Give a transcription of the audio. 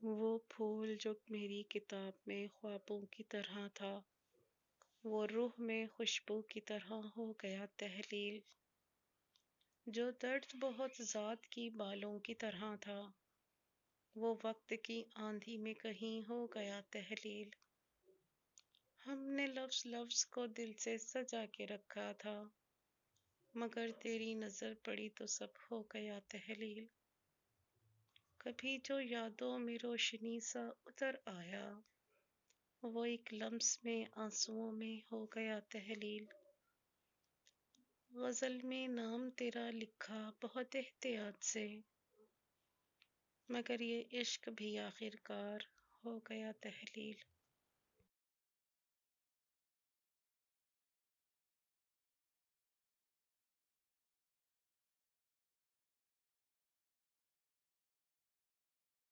وہ پھول جو میری کتاب میں خوابوں کی طرح تھا، وہ روح میں خوشبو کی طرح ہو گیا تحلیل۔ جو درد بہت ذات کی بالوں کی طرح تھا، وہ وقت کی آندھی میں کہیں ہو گیا تحلیل۔ ہم نے لفظ لفظ کو دل سے سجا کے رکھا تھا، مگر تیری نظر پڑی تو سب ہو گیا تحلیل۔ کبھی جو یادوں میں روشنی سا اتر آیا، وہ ایک لمس میں آنسوؤں میں ہو گیا تحلیل۔ غزل میں نام تیرا لکھا بہت احتیاط سے، مگر یہ عشق بھی آخر کار ہو گیا تحلیل۔